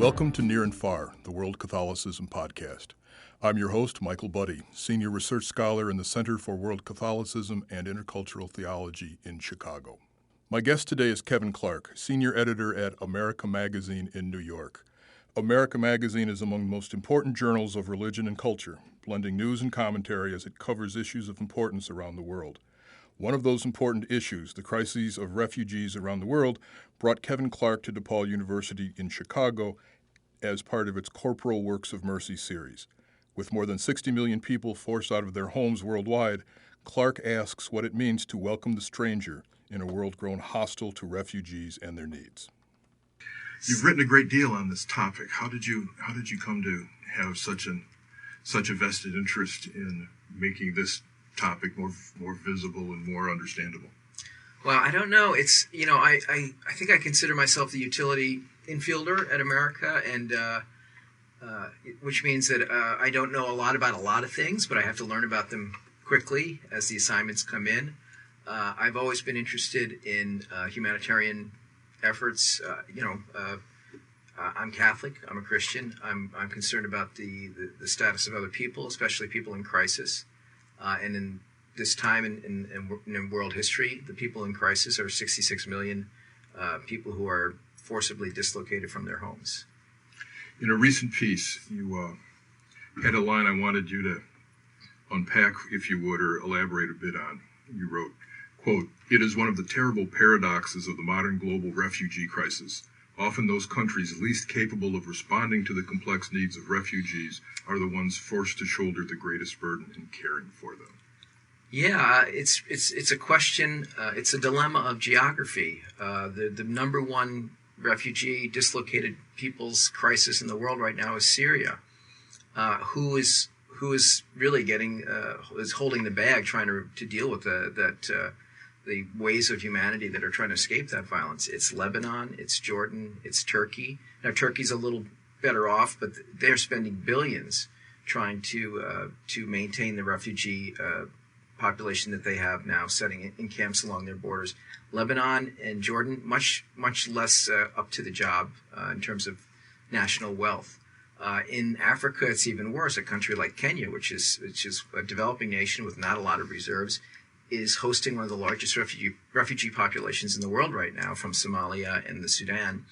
Welcome to Near and Far, the World Catholicism Podcast. I'm your host, Michael Buddy, Senior Research Scholar in the Center for World Catholicism and Intercultural Theology in Chicago. My guest today is Kevin Clarke, Senior Editor at America Magazine in New York. America Magazine is among the most important journals of religion and culture, blending news and commentary as it covers issues of importance around the world. One of those important issues, the crises of refugees around the world, brought Kevin Clarke to DePaul University in Chicago as part of its Corporal Works of Mercy series. With more than 60 million people forced out of their homes worldwide, Clarke asks what it means to welcome the stranger in a world grown hostile to refugees and their needs. You've written a great deal on this topic. How did you come to have such a vested interest in making this topic more visible and more understandable? Well, I don't know. It's, I think I consider myself the utility infielder at America, and which means that I don't know a lot about a lot of things, but I have to learn about them quickly as the assignments come in. I've always been interested in humanitarian efforts. I'm Catholic. I'm a Christian. I'm concerned about the status of other people, especially people in crisis. And in this time in world history, the people in crisis are 66 million people who are forcibly dislocated from their homes. In a recent piece, you had a line I wanted you to unpack, if you would, or elaborate a bit on. You wrote, quote, "It is one of the terrible paradoxes of the modern global refugee crisis. Often those countries least capable of responding to the complex needs of refugees are the ones forced to shoulder the greatest burden in caring for them." Yeah, it's a question. It's a dilemma of geography. The number one refugee, dislocated people's crisis in the world right now is Syria. Who is really is holding the bag, trying to deal with the ways of humanity that are trying to escape that violence? It's Lebanon, it's Jordan, it's Turkey. Now, Turkey's a little better off, but they're spending billions trying to maintain the refugee population that they have now, setting in camps along their borders. Lebanon and Jordan, much less up to the job in terms of national wealth. In Africa, it's even worse. A country like Kenya, which is a developing nation with not a lot of reserves, is hosting one of the largest refugee populations in the world right now, from Somalia and the Sudan.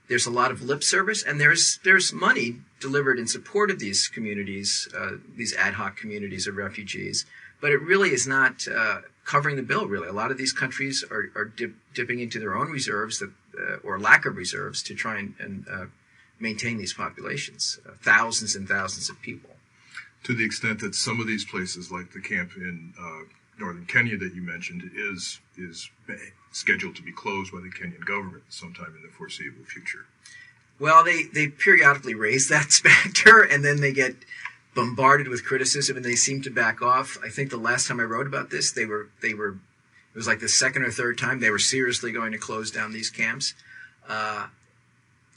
There's a lot of lip service, and there's money delivered in support of these communities, these ad hoc communities of refugees, but it really is not covering the bill, really. A lot of these countries are dipping into their own reserves or lack of reserves to try and maintain these populations, thousands and thousands of people. To the extent that some of these places, like the camp in northern Kenya that you mentioned, is scheduled to be closed by the Kenyan government sometime in the foreseeable future. Well, they periodically raise that specter, and then they get bombarded with criticism, and they seem to back off. I think the last time I wrote about this, it was like the second or third time they were seriously going to close down these camps.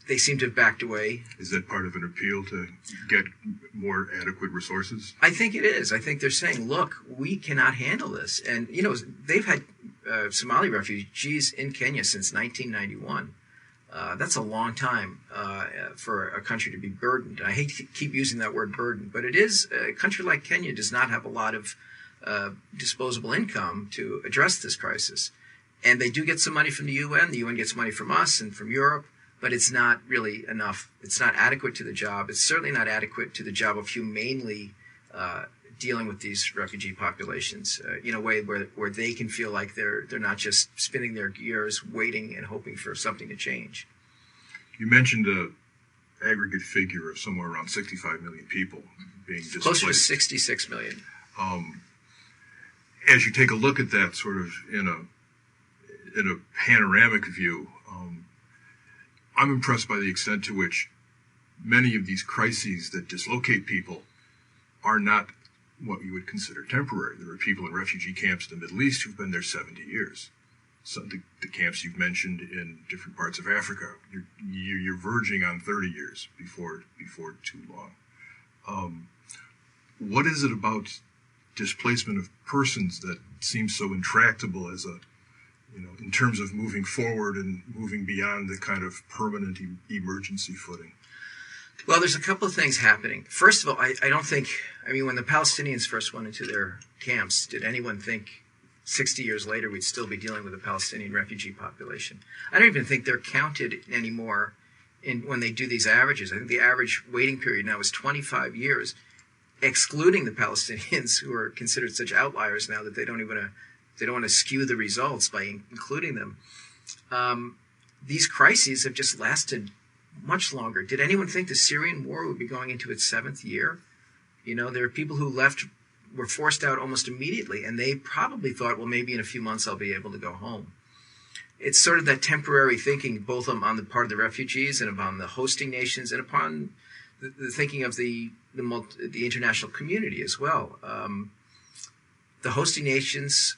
They seem to have backed away. Is that part of an appeal to get more adequate resources? I think it is. I think they're saying, look, we cannot handle this. And, they've had Somali refugees in Kenya since 1991. That's a long time for a country to be burdened. I hate to keep using that word burden, but it is. A country like Kenya does not have a lot of disposable income to address this crisis. And they do get some money from the UN. The UN gets money from us and from Europe. But it's not really enough. It's not adequate to the job. It's certainly not adequate to the job of humanely dealing with these refugee populations in a way where they can feel like they're not just spinning their gears, waiting and hoping for something to change. You mentioned an aggregate figure of somewhere around 65 million people being displaced. Closer to 66 million. As you take a look at that sort of in a panoramic view, I'm impressed by the extent to which many of these crises that dislocate people are not what you would consider temporary. There are people in refugee camps in the Middle East who've been there 70 years. So the camps you've mentioned in different parts of Africa, you're verging on 30 years before too long. What is it about displacement of persons that seems so intractable as in terms of moving forward and moving beyond the kind of permanent emergency footing? Well, there's a couple of things happening. First of all, I don't think, when the Palestinians first went into their camps, did anyone think 60 years later we'd still be dealing with a Palestinian refugee population? I don't even think they're counted anymore when they do these averages. I think the average waiting period now is 25 years, excluding the Palestinians, who are considered such outliers now that they don't want to skew the results by including them. These crises have just lasted much longer. Did anyone think the Syrian war would be going into its 7th year? There are people who were forced out almost immediately, and they probably thought, well, maybe in a few months I'll be able to go home. It's sort of that temporary thinking, both on the part of the refugees and upon the hosting nations and upon the thinking of the international community as well. The hosting nations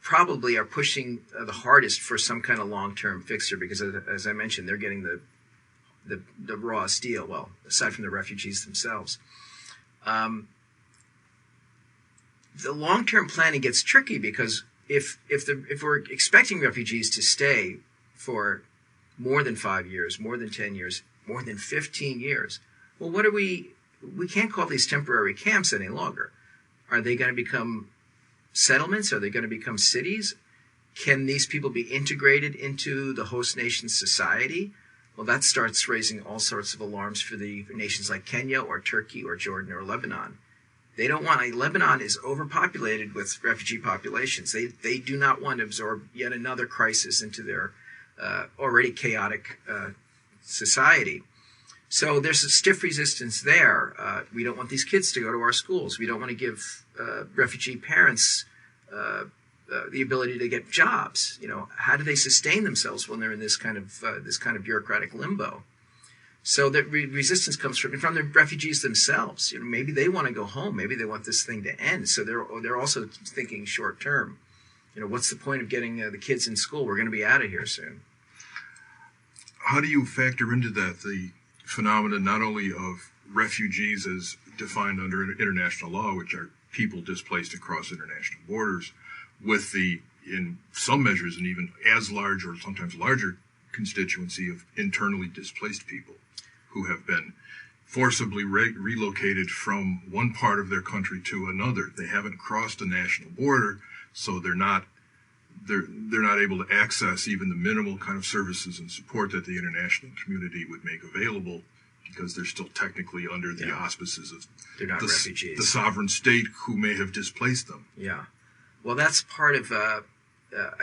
probably are pushing the hardest for some kind of long-term fixer because, as I mentioned, they're getting the raw steel. Well, aside from the refugees themselves, the long-term planning gets tricky because if we're expecting refugees to stay for more than 5 years, more than 10 years, more than 15 years, well, we can't call these temporary camps any longer. Are they going to become settlements? Are they going to become cities? Can these people be integrated into the host nation's society? Well, that starts raising all sorts of alarms for the nations like Kenya or Turkey or Jordan or Lebanon. They don't want Lebanon is overpopulated with refugee populations. They do not want to absorb yet another crisis into their already chaotic society. So there's a stiff resistance there. We don't want these kids to go to our schools. We don't want to give refugee parents the ability to get jobs. How do they sustain themselves when they're in this kind of bureaucratic limbo? So that resistance comes from the refugees themselves. Maybe they want to go home. Maybe they want this thing to end. So they're also thinking short term. What's the point of getting the kids in school? We're going to be out of here soon. How do you factor into that the phenomenon not only of refugees as defined under international law, which are people displaced across international borders, with in some measures, an even as large or sometimes larger constituency of internally displaced people who have been forcibly relocated from one part of their country to another. They haven't crossed a national border, so they're not able to access even the minimal kind of services and support that the international community would make available because they're still technically under the auspices of refugees. The sovereign state who may have displaced them. Yeah. Well, that's part of, I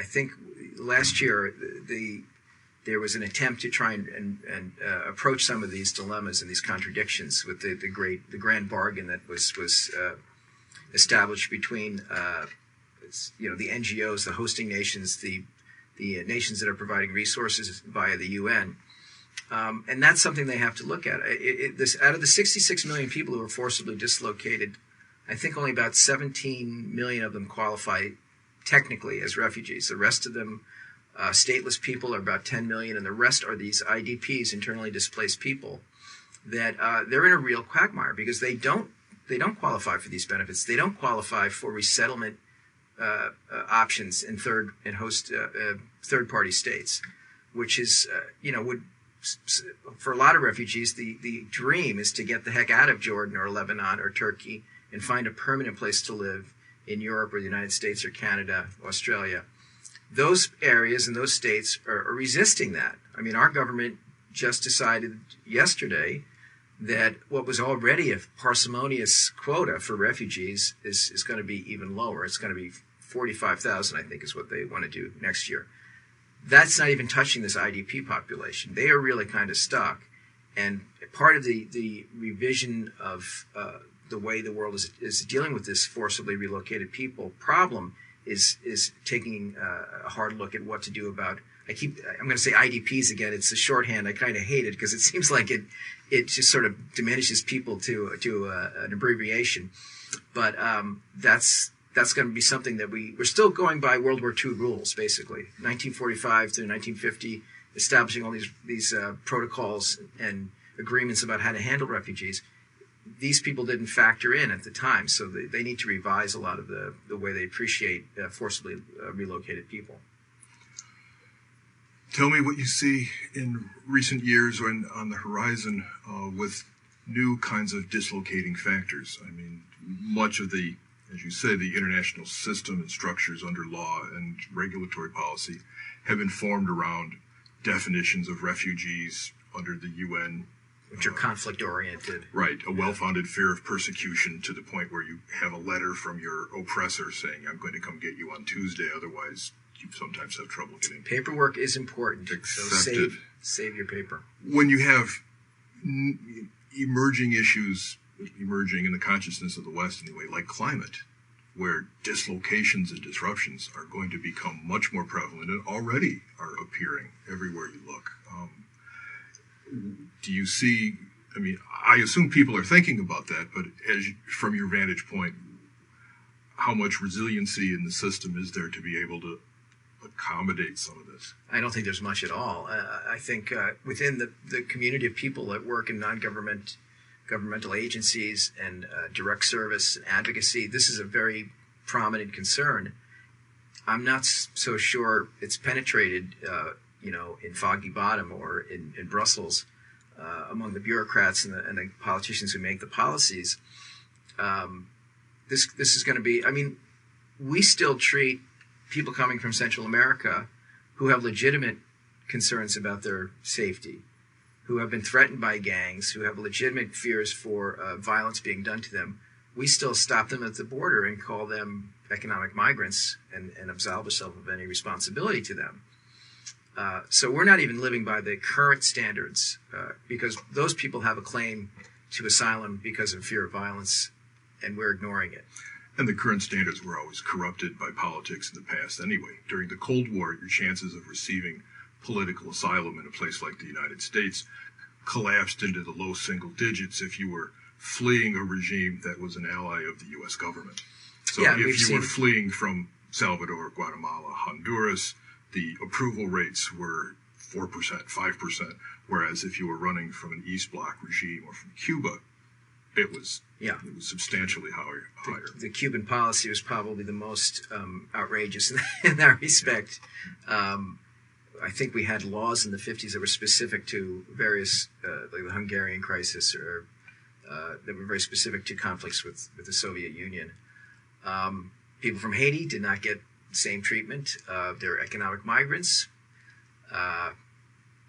think last year, there was an attempt to try and approach some of these dilemmas and these contradictions with the grand bargain that was established between the NGOs, the hosting nations, the nations that are providing resources via the UN, and that's something they have to look at. Out of the 66 million people who are forcibly dislocated, I think only about 17 million of them qualify technically as refugees. The rest of them, stateless people, are about 10 million, and the rest are these IDPs, internally displaced people, that they're in a real quagmire because they don't qualify for these benefits. They don't qualify for resettlement options in third-party states, which is for a lot of refugees, the dream is to get the heck out of Jordan or Lebanon or Turkey and find a permanent place to live in Europe or the United States or Canada, Australia. Those areas and those states are resisting that. Our government just decided yesterday that what was already a parsimonious quota for refugees is going to be even lower. It's going to be 45,000, I think, is what they want to do next year. That's not even touching this IDP population. They are really kind of stuck. And part of the revision of the way the world is dealing with this forcibly relocated people problem is taking a hard look at what to do about. I'm going to say IDPs again. It's a shorthand. I kind of hate it because it seems like it just sort of diminishes people to an abbreviation. But that's going to be something that we're still going by World War II rules, basically. 1945 through 1950, establishing all these protocols and agreements about how to handle refugees. these people didn't factor in at the time, so they need to revise a lot of the way they appreciate forcibly relocated people. Tell me what you see in recent years or on the horizon with new kinds of dislocating factors. I mean, much of the, as you say, the international system and structures under law and regulatory policy have been formed around definitions of refugees under the UN. Which are conflict-oriented. Right, a well-founded fear of persecution to the point where you have a letter from your oppressor saying, I'm going to come get you on Tuesday, otherwise you sometimes have trouble getting paperwork is important, accepted. So save your paper. When you have emerging issues, emerging in the consciousness of the West anyway, like climate, where dislocations and disruptions are going to become much more prevalent and already are appearing everywhere you look. Do you see, I mean, I assume people are thinking about that, but from your vantage point, how much resiliency in the system is there to be able to accommodate some of this? I don't think there's much at all. I think within the community of people that work in governmental agencies and direct service and advocacy, this is a very prominent concern. I'm not so sure it's penetrated in Foggy Bottom or in Brussels among the bureaucrats and the politicians who make the policies. This is going to be, I mean, we still treat people coming from Central America who have legitimate concerns about their safety, who have been threatened by gangs, who have legitimate fears for violence being done to them. We still stop them at the border and call them economic migrants and absolve ourselves of any responsibility to them. So we're not even living by the current standards because those people have a claim to asylum because of fear of violence, and we're ignoring it. And the current standards were always corrupted by politics in the past anyway. During the Cold War, your chances of receiving political asylum in a place like the United States collapsed into the low single digits if you were fleeing a regime that was an ally of the U.S. government. So if you were fleeing from Salvador, Guatemala, Honduras, the approval rates were 4%, 5%, whereas if you were running from an East Bloc regime or from Cuba, it was substantially higher. The Cuban policy was probably the most outrageous in that respect. I think we had laws in the 50s that were specific to various, like the Hungarian crisis, or that were very specific to conflicts with the Soviet Union. People from Haiti did not get the same treatment. They're economic migrants.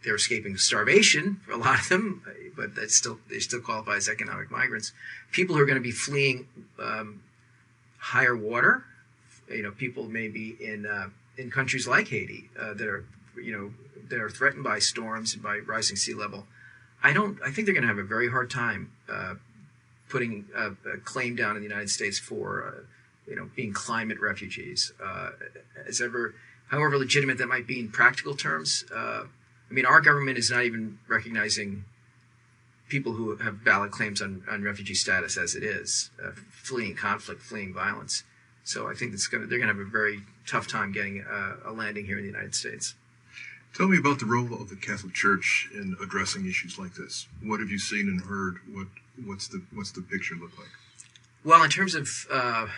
They're escaping starvation for a lot of them, but they still qualify as economic migrants. People who are going to be fleeing higher water, people maybe in countries like Haiti that are threatened by storms and by rising sea level. I think they're going to have a very hard time putting a claim down in the United States for being climate refugees. However legitimate that might be in practical terms. I mean, our government is not even recognizing people who have valid claims on refugee status as it is, fleeing conflict, fleeing violence. So I think they're going to have a very tough time getting a landing here in the United States. Tell me about the role of the Catholic Church in addressing issues like this. What have you seen and heard? What's the picture look like? Well, in terms of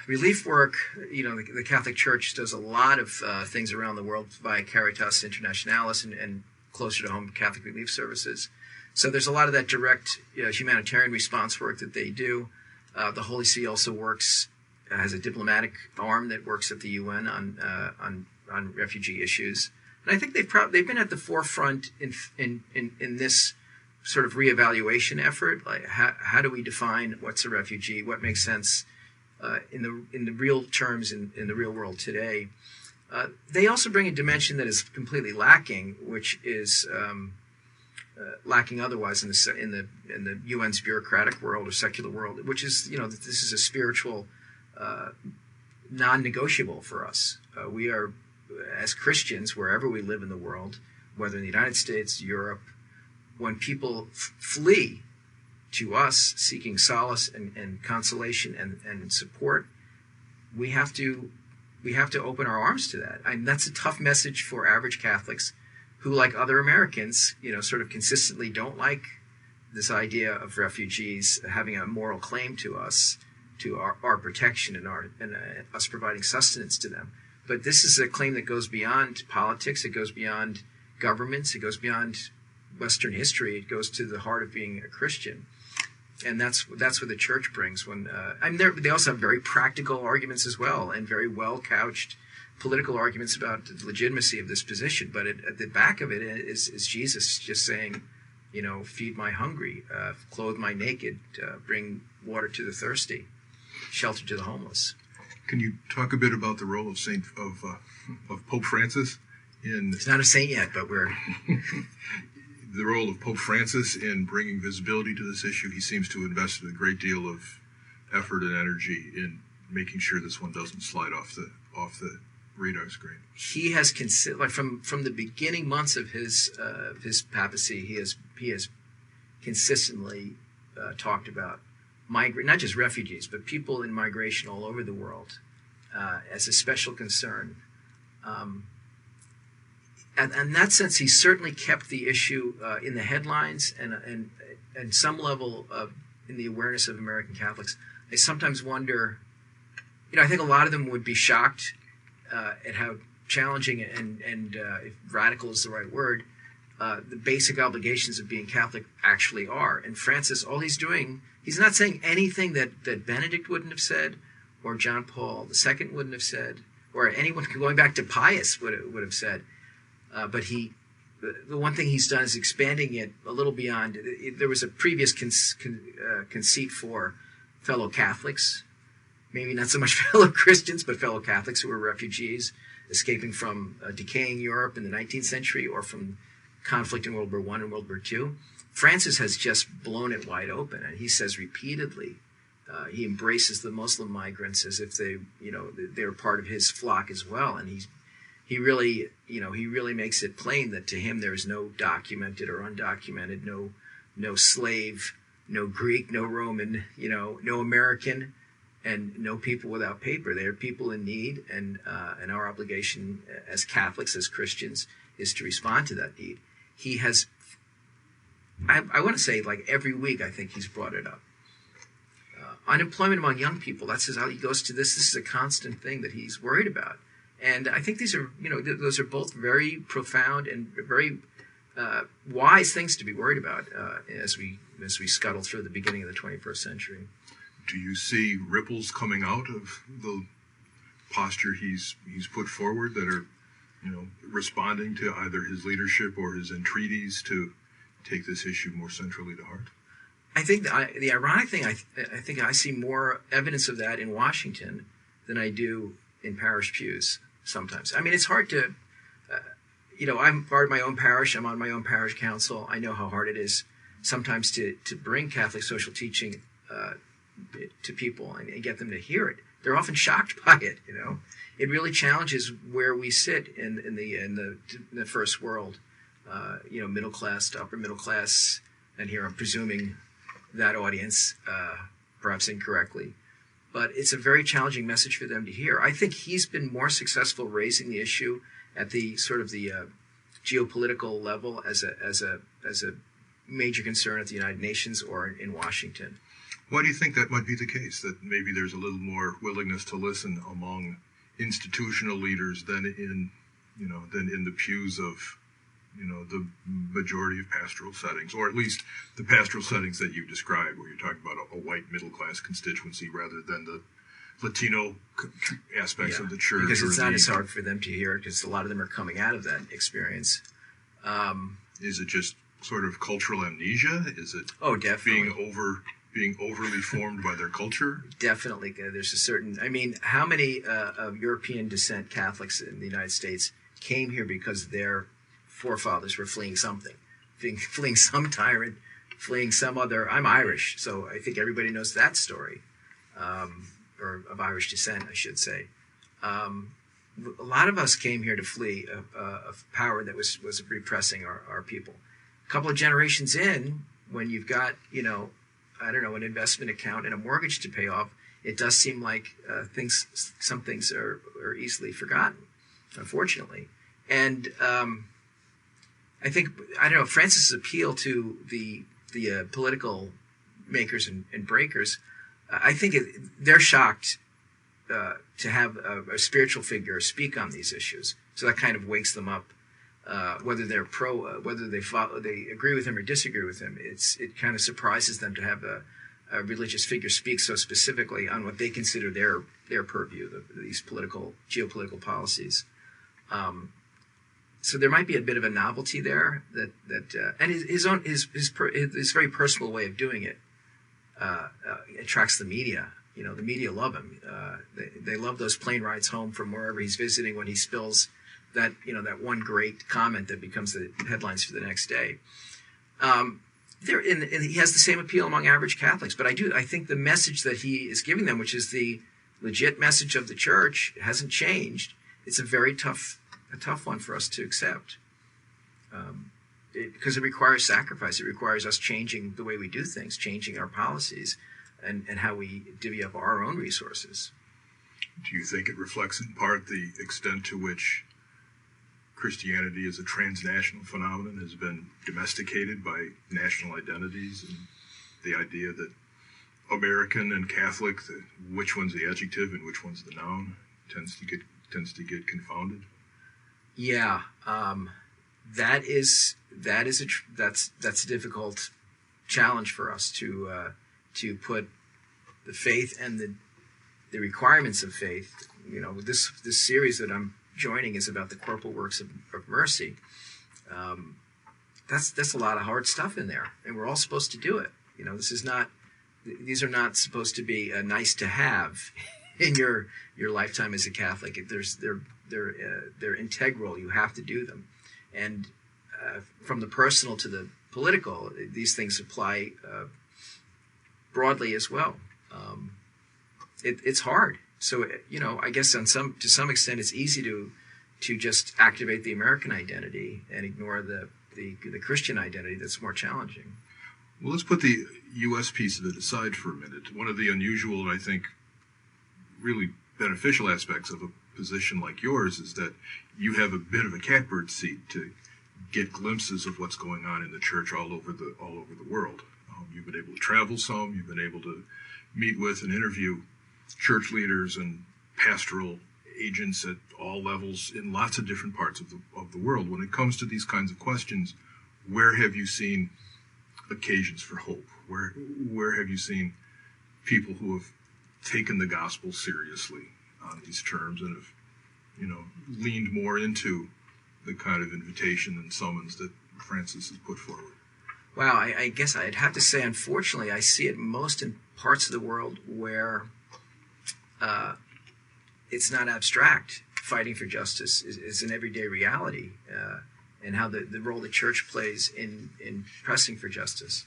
relief work, the Catholic Church does a lot of things around the world via Caritas Internationalis and closer to home Catholic Relief Services. So there's a lot of that direct humanitarian response work that they do. The Holy See also has a diplomatic arm that works at the UN on refugee issues. And I think they've been at the forefront in this sort of reevaluation effort. Like how do we define what's a refugee? What makes sense in the real terms in the real world today? They also bring a dimension that is completely lacking, which is lacking otherwise in the UN's bureaucratic world or secular world, which is this is a spiritual non-negotiable for us. We are, as Christians, wherever we live in the world, whether in the United States, Europe, when people flee to us seeking solace and consolation and support, we have to open our arms to that. And that's a tough message for average Catholics who, like other Americans, sort of consistently don't like this idea of refugees having a moral claim to us, to our protection and us providing sustenance to them. But this is a claim that goes beyond politics. It goes beyond governments. It goes beyond Western history. It goes to the heart of being a Christian, and that's what the church brings. They also have very practical arguments as well, and very well couched political arguments about the legitimacy of this position. But at the back of it is Jesus just saying, feed my hungry, clothe my naked, bring water to the thirsty, shelter to the homeless. Can you talk a bit about the role of Pope Francis in? He's not a saint yet, but we're the role of Pope Francis in bringing visibility to this issue. He seems to have invested a great deal of effort and energy in making sure this one doesn't slide off the radar screen. He has from the beginning months of his papacy, he has consistently talked about not just refugees, but people in migration all over the world as a special concern. And in that sense, he certainly kept the issue in the headlines and some level in the awareness of American Catholics. I sometimes wonder, I think a lot of them would be shocked at how challenging and if radical is the right word, the basic obligations of being Catholic actually are. And Francis, all he's doing, he's not saying anything that Benedict wouldn't have said, or John Paul II wouldn't have said, or anyone going back to Pius would have said. But the one thing he's done is expanding it a little beyond. There was a previous conceit for fellow Catholics, maybe not so much fellow Christians, but fellow Catholics who were refugees escaping from decaying Europe in the 19th century or from conflict in World War I and World War II. Francis has just blown it wide open, and he says repeatedly, he embraces the Muslim migrants as if they're part of his flock as well, and he really makes it plain that to him there's no documented or undocumented, no slave, no Greek, no Roman, no American, and no people without paper. They are people in need, and our obligation as Catholics, as Christians, is to respond to that need. He has, I want to say, like every week, I think he's brought it up. Unemployment among young people, that's how he goes to this. This is a constant thing that he's worried about. And I think these are, those are both very profound and very wise things to be worried about as we scuttle through the beginning of the 21st century. Do you see ripples coming out of the posture he's put forward that are, responding to either his leadership or his entreaties to take this issue more centrally to heart? I think the ironic thing, I think I see more evidence of that in Washington than I do in parish pews sometimes. I mean, it's hard to, I'm part of my own parish. I'm on my own parish council. I know how hard it is sometimes to bring Catholic social teaching to people and get them to hear it. They're often shocked by it. It really challenges where we sit in the first world. Middle class to upper middle class, and here I'm presuming that audience, perhaps incorrectly. But it's a very challenging message for them to hear. I think he's been more successful raising the issue at the sort of the geopolitical level as a major concern at the United Nations or in Washington. Why do you think that might be the case? That maybe there's a little more willingness to listen among institutional leaders than in the pews of the majority of pastoral settings, or at least the pastoral settings that you described, where you're talking about a white middle-class constituency rather than the Latino aspects of the church. Because it's not as hard for them to hear, because a lot of them are coming out of that experience. Is it just sort of cultural amnesia? Is it definitely being overly formed by their culture? Definitely. There's a certain, how many of European descent Catholics in the United States came here because their forefathers were fleeing something, fleeing some tyrant, fleeing some other. I'm Irish, so I think everybody knows that story, or of Irish descent, I should say. A lot of us came here to flee a power that was repressing our people. A couple of generations in, when you've got, an investment account and a mortgage to pay off, it does seem like some things are easily forgotten, unfortunately. And I think, Francis's appeal to the political makers and breakers, I think they're shocked to have a spiritual figure speak on these issues. So that kind of wakes them up, whether they're whether they agree with him or disagree with him. It kind of surprises them to have a religious figure speak so specifically on what they consider their purview, these geopolitical policies. So there might be a bit of a novelty there and his very personal way of doing it attracts the media. The media love him. They love those plane rides home from wherever he's visiting when he spills that one great comment that becomes the headlines for the next day. And he has the same appeal among average Catholics, but I think the message that he is giving them, which is the legit message of the church, hasn't changed. It's a tough one for us to accept, because it requires sacrifice. It requires us changing the way we do things, changing our policies, and how we divvy up our own resources. Do you think it reflects in part the extent to which Christianity as a transnational phenomenon has been domesticated by national identities, and the idea that American and Catholic, which one's the adjective and which one's the noun, tends to get confounded? Yeah, that's a difficult challenge for us to put the faith and the requirements of faith. This series that I'm joining is about the Corporal Works of Mercy. That's a lot of hard stuff in there, and we're all supposed to do it. These are not supposed to be nice to have in your lifetime as a Catholic. They're integral. You have to do them, and from the personal to the political, these things apply broadly as well. It's hard. So I guess to some extent, it's easy to just activate the American identity and ignore the Christian identity that's more challenging. Well, let's put the U.S. piece of it aside for a minute. One of the unusual and I think really beneficial aspects of a position like yours is that you have a bit of a catbird seat to get glimpses of what's going on in the church all over the world. You've been able to travel some. You've been able to meet with and interview church leaders and pastoral agents at all levels in lots of different parts of the world. When it comes to these kinds of questions, where have you seen occasions for hope? Where have you seen people who have taken the gospel seriously on these terms and have, leaned more into the kind of invitation and summons that Francis has put forward? Wow, I guess I'd have to say, unfortunately, I see it most in parts of the world where it's not abstract. Fighting for justice is an everyday reality, and how the role the church plays in pressing for justice.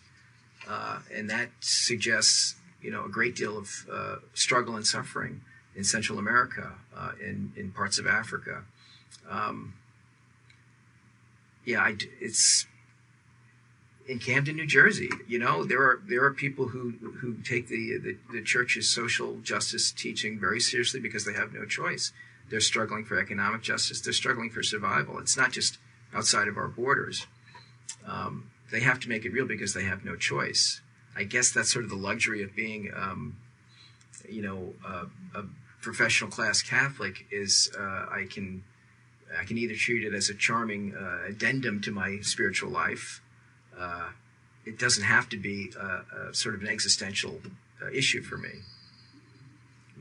And that suggests, a great deal of struggle and suffering in Central America, in parts of Africa. It's in Camden, New Jersey. There are people who take the church's social justice teaching very seriously because they have no choice. They're struggling for economic justice. They're struggling for survival. It's not just outside of our borders. They have to make it real because they have no choice. I guess that's sort of the luxury of being, a professional class Catholic is I can either treat it as a charming addendum to my spiritual life. It doesn't have to be a sort of an existential issue for me,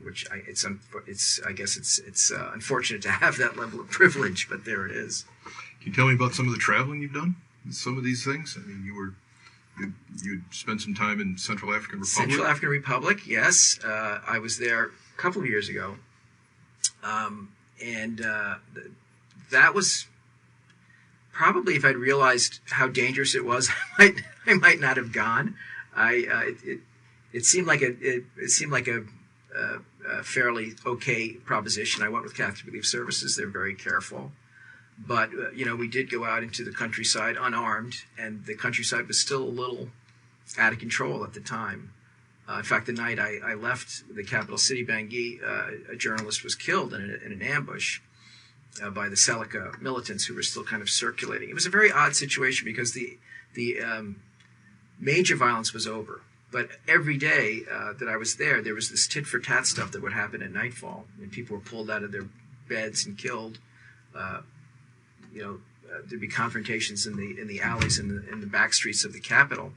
which it's unfortunate to have that level of privilege, but there it is. Can you tell me about some of the traveling you've done? Some of these things. I mean, you spent some time in Central African Republic. Central African Republic, yes. I was there a couple of years ago, and that was. Probably, if I'd realized how dangerous it was, I might not have gone. It seemed like a fairly okay proposition. I went with Catholic Relief Services; they're very careful, but we did go out into the countryside unarmed, and the countryside was still a little out of control at the time. In fact, the night I left the capital city, Bangui, a journalist was killed in an ambush. By the Seleka militants who were still kind of circulating. It was a very odd situation because the major violence was over. But every day that I was there was this tit-for-tat stuff that would happen at nightfall. And people were pulled out of their beds and killed. There'd be confrontations in the alleys and in the back streets of the Capitol.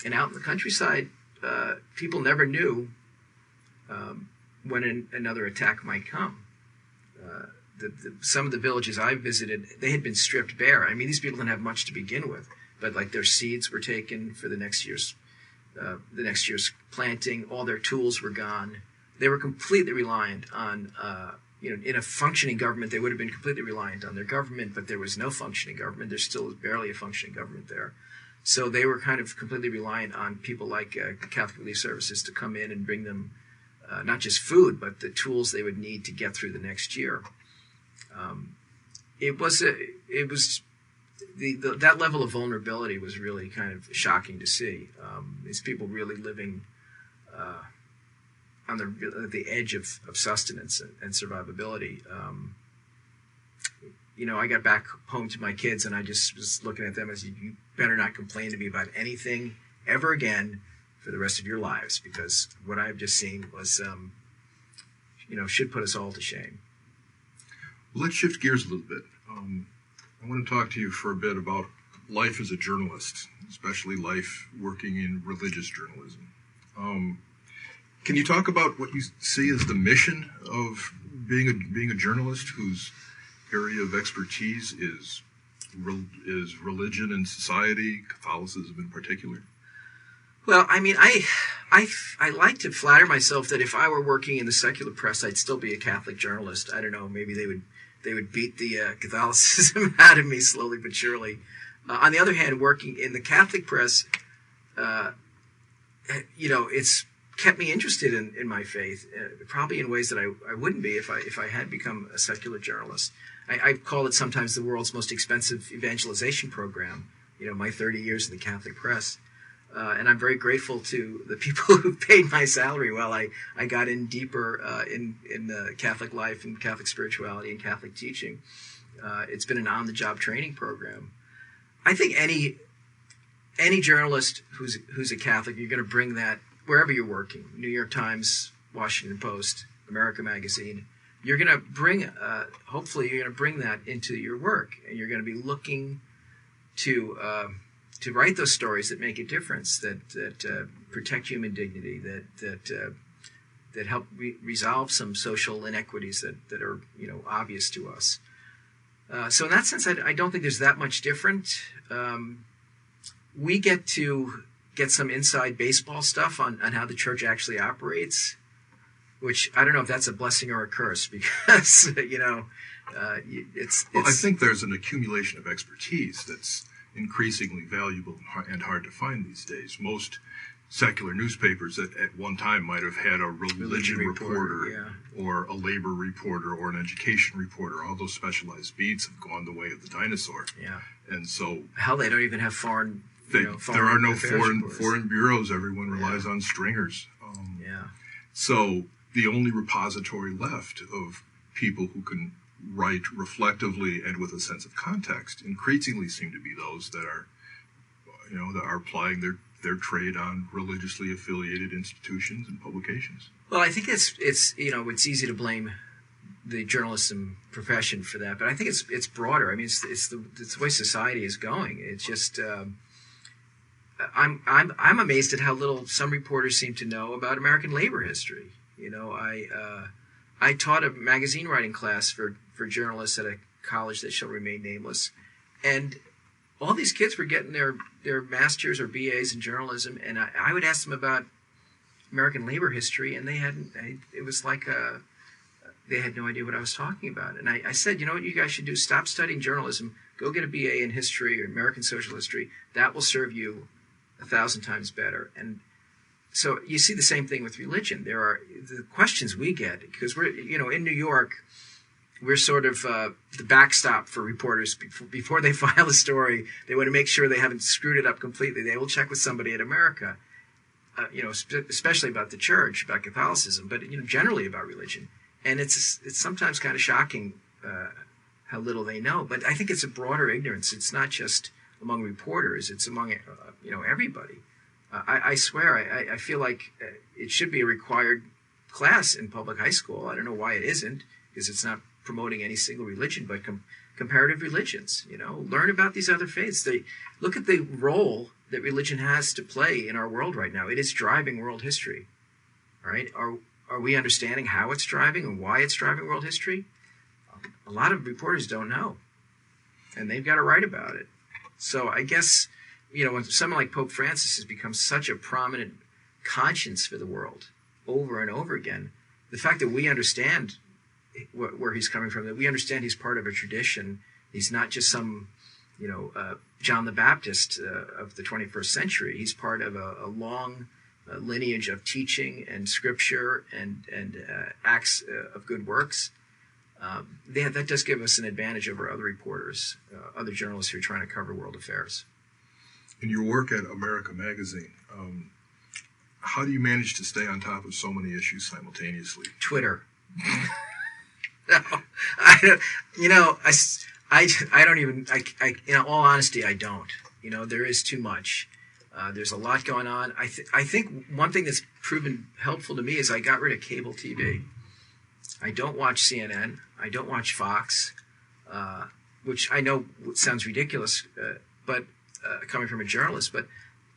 And out in the countryside, people never knew when another attack might come. Some of the villages I visited, they had been stripped bare. I mean, these people didn't have much to begin with, but like their seeds were taken for the next year's planting. All their tools were gone. They were completely reliant on, in a functioning government, they would have been completely reliant on their government, but there was no functioning government. There still is barely a functioning government there. So they were kind of completely reliant on people like Catholic Relief Services to come in and bring them not just food, but the tools they would need to get through the next year. That level of vulnerability was really kind of shocking to see. These people really living on the edge of sustenance and survivability. I got back home to my kids, and I just was looking at them as, you better not complain to me about anything ever again for the rest of your lives, because what I've just seen was, should put us all to shame. Well, let's shift gears a little bit. I want to talk to you for a bit about life as a journalist, especially life working in religious journalism. Can you talk about what you see as the mission of being a journalist whose area of expertise is religion and society, Catholicism in particular? Well, I mean, I like to flatter myself that if I were working in the secular press, I'd still be a Catholic journalist. I don't know, maybe they would beat the Catholicism out of me slowly but surely. On the other hand, working in the Catholic press, it's kept me interested in my faith, probably in ways that I wouldn't be if I had become a secular journalist. I call it sometimes the world's most expensive evangelization program, my 30 years in the Catholic press. And I'm very grateful to the people who paid my salary while I got in deeper in Catholic life and Catholic spirituality and Catholic teaching. It's been an on-the-job training program. I think any journalist who's a Catholic, you're going to bring that wherever you're working. New York Times, Washington Post, America Magazine. You're going to bring, hopefully, you're going to bring that into your work, and you're going to be looking to write those stories that make a difference, that protect human dignity, that help resolve some social inequities that are obvious to us. So in that sense, I don't think there's that much different. We get to get some inside baseball stuff on how the church actually operates, which I don't know if that's a blessing or a curse, because it's. Well, I think there's an accumulation of expertise that's increasingly valuable and hard to find these days. Most secular newspapers at one time might have had a religion reporter or a labor reporter or an education reporter. All those specialized beats have gone the way of the dinosaur. Yeah. And so hell, they don't even have foreign. There are no foreign bureaus. Everyone relies on stringers. So the only repository left of people who can write reflectively and with a sense of context increasingly seem to be those that are applying their trade on religiously affiliated institutions and publications. Well, I think it's easy to blame the journalism profession for that, but I think it's broader. I mean, it's the way society is going. It's just I'm amazed at how little some reporters seem to know about American labor history. I taught a magazine writing class for journalists at a college that shall remain nameless, and all these kids were getting their masters or BAs in journalism, and I would ask them about American labor history, and they hadn't. It was like they had no idea what I was talking about. And I said, you know what you guys should do? Stop studying journalism. Go get a BA in history or American social history. That will serve you 1,000 times better. And so you see the same thing with religion. There are the questions we get, because we're, in New York, we're sort of the backstop for reporters. Before they file a story, they want to make sure they haven't screwed it up completely. They will check with somebody at America, especially about the church, about Catholicism, but generally about religion. And it's sometimes kind of shocking how little they know. But I think it's a broader ignorance. It's not just among reporters; it's among everybody. I swear, I feel like it should be a required class in public high school. I don't know why it isn't, because it's not promoting any single religion, but comparative religions. Learn about these other faiths. They look at the role that religion has to play in our world right now. It is driving world history, right? Are we understanding how it's driving and why it's driving world history? A lot of reporters don't know, and they've got to write about it. So I guess, when someone like Pope Francis has become such a prominent conscience for the world over and over again, the fact that we understand where he's coming from, that we understand he's part of a tradition, he's not just some, John the Baptist of the 21st century. He's part of a long lineage of teaching and scripture and acts of good works. That does give us an advantage over other reporters, other journalists who are trying to cover world affairs. In your work at America Magazine, how do you manage to stay on top of so many issues simultaneously? Twitter. I don't even, in all honesty, I don't. There is too much. There's a lot going on. I think one thing that's proven helpful to me is I got rid of cable TV. I don't watch CNN. I don't watch Fox, which I know sounds ridiculous, but coming from a journalist, but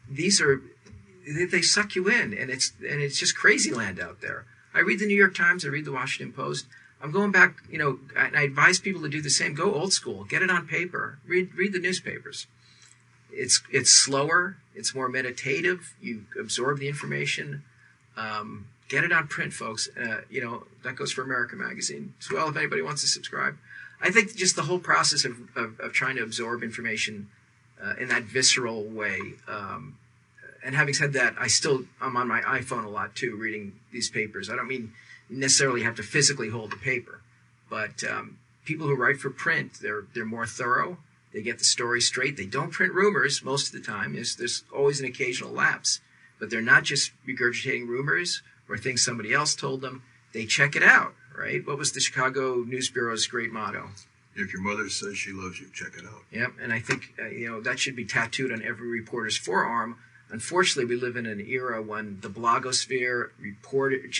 they suck you in, and it's just crazy land out there. I read the New York Times. I read the Washington Post. I'm going back, and I advise people to do the same. Go old school. Get it on paper. Read the newspapers. It's slower. It's more meditative. You absorb the information. Get it on print, folks. That goes for America Magazine as well, if anybody wants to subscribe. I think just the whole process of trying to absorb information in that visceral way. And having said that, I'm on my iPhone a lot too, reading these papers. I don't mean necessarily have to physically hold the paper, but people who write for print, they're more thorough. They get the story straight. They don't print rumors most of the time. There's always an occasional lapse, but they're not just regurgitating rumors or things somebody else told them. They check it out, right? What was the Chicago News Bureau's great motto? If your mother says she loves you, check it out. Yep, and I think that should be tattooed on every reporter's forearm. Unfortunately, we live in an era when the blogosphere,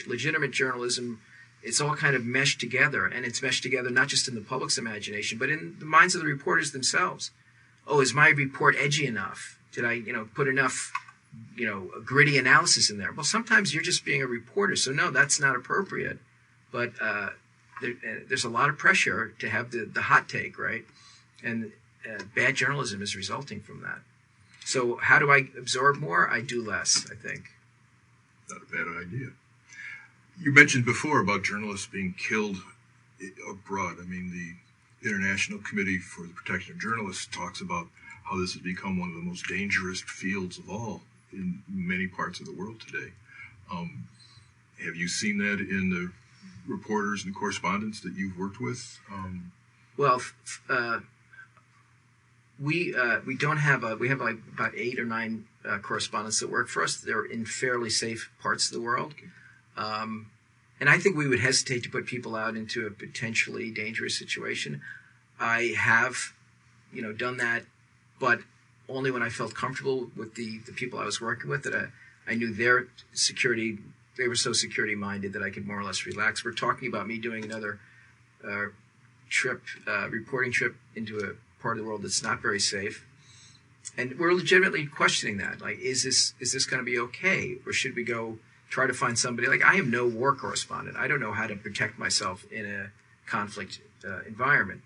legitimate journalism, it's all kind of meshed together, and it's meshed together not just in the public's imagination, but in the minds of the reporters themselves. Oh, is my report edgy enough? Did I, put enough, gritty analysis in there? Well, sometimes you're just being a reporter, so no, that's not appropriate. But there's a lot of pressure to have the hot take, right? And bad journalism is resulting from that. So how do I absorb more? I do less, I think. Not a bad idea. You mentioned before about journalists being killed abroad. I mean, the International Committee for the Protection of Journalists talks about how this has become one of the most dangerous fields of all in many parts of the world today. Have you seen that in the reporters and correspondents that you've worked with? We don't have we have like about 8 or 9 correspondents that work for us. They're in fairly safe parts of the world. And I think we would hesitate to put people out into a potentially dangerous situation. I have, done that, but only when I felt comfortable with the people I was working with, that I knew their security. They were so security minded that I could more or less relax. We're talking about me doing another reporting trip into a part of the world that's not very safe, and we're legitimately questioning that. Like, is this going to be okay, or should we go try to find somebody? Like, I am no war correspondent. I don't know how to protect myself in a conflict environment.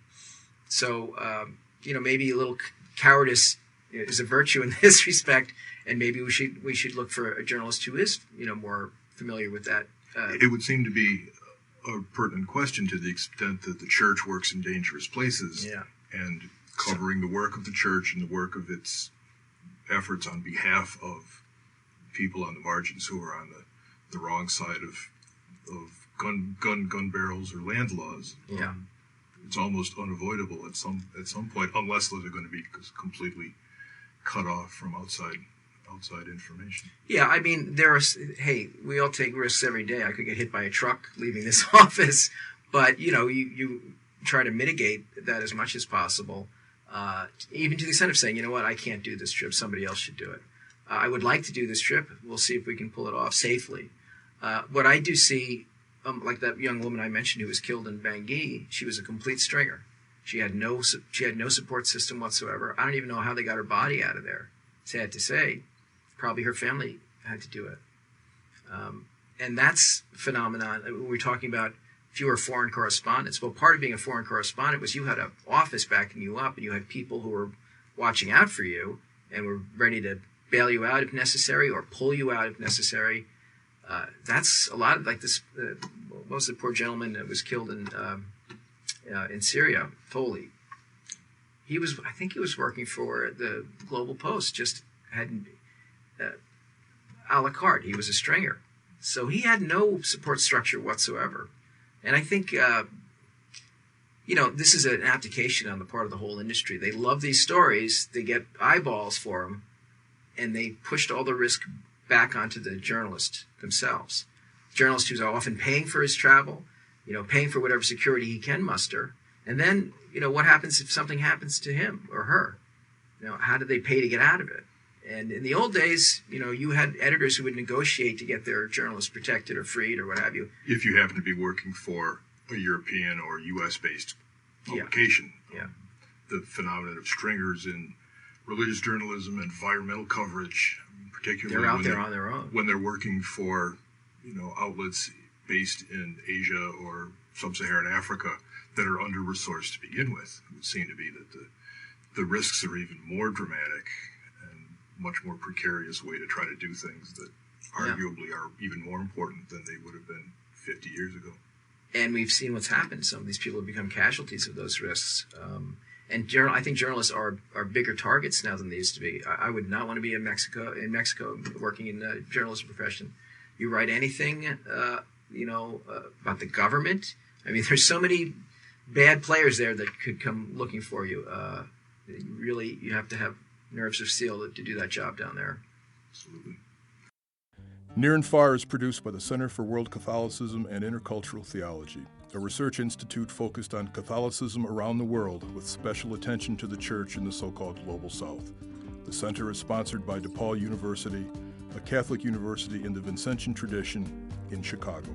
So, maybe a little cowardice is a virtue in this respect, and maybe we should look for a journalist who is, more familiar with that. It would seem to be a pertinent question to the extent that the church works in dangerous places, and covering the work of the church and the work of its efforts on behalf of people on the margins who are on the wrong side of gun barrels or land laws. It's almost unavoidable at some point, unless those are going to be completely cut off from outside information. Yeah, I mean, we all take risks every day. I could get hit by a truck leaving this office, but you try to mitigate that as much as possible, even to the extent of saying, I can't do this trip, somebody else should do it. I would like to do this trip. We'll see if we can pull it off safely. What I do see, like that young woman I mentioned who was killed in Bangui, she was a complete stringer. She had no support system whatsoever. I don't even know how they got her body out of there. Sad to say, probably her family had to do it. And that's a phenomenon. We're talking about if you were a foreign correspondent. Well, part of being a foreign correspondent was you had an office backing you up, and you had people who were watching out for you and were ready to bail you out if necessary or pull you out if necessary. That's a lot of like this. What was the poor gentleman that was killed in Syria? Foley. I think he was working for the Global Post. Just had a la carte. He was a stringer, so he had no support structure whatsoever. And I think this is an application on the part of the whole industry. They love these stories. They get eyeballs for them, and they pushed all the risk back onto the journalist themselves. Journalist who's often paying for his travel, paying for whatever security he can muster. And then, what happens if something happens to him or her? How do they pay to get out of it? And in the old days, you had editors who would negotiate to get their journalists protected or freed or what have you. If you happen to be working for a European or U.S.-based publication. Yeah. The phenomenon of stringers in religious journalism, environmental coverage, particularly they're out there on their own. When they're working for, outlets based in Asia or sub-Saharan Africa that are under-resourced to begin with. It would seem to be that the risks are even more dramatic and much more precarious way to try to do things that arguably are even more important than they would have been 50 years ago. And we've seen what's happened. Some of these people have become casualties of those risks. I think journalists are bigger targets now than they used to be. I would not want to be in Mexico working in the journalism profession. You write anything, about the government. I mean, there's so many bad players there that could come looking for you. You have to have nerves of steel to do that job down there. Absolutely. Near and Far is produced by the Center for World Catholicism and Intercultural Theology, a research institute focused on Catholicism around the world with special attention to the church in the so-called Global South. The center is sponsored by DePaul University, a Catholic university in the Vincentian tradition in Chicago.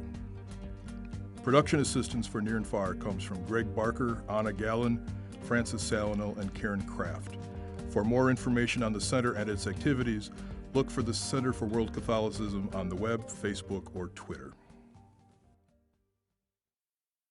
Production assistance for Near and Far comes from Greg Barker, Anna Gallen, Francis Salino, and Karen Kraft. For more information on the center and its activities, look for the Center for World Catholicism on the web, Facebook, or Twitter.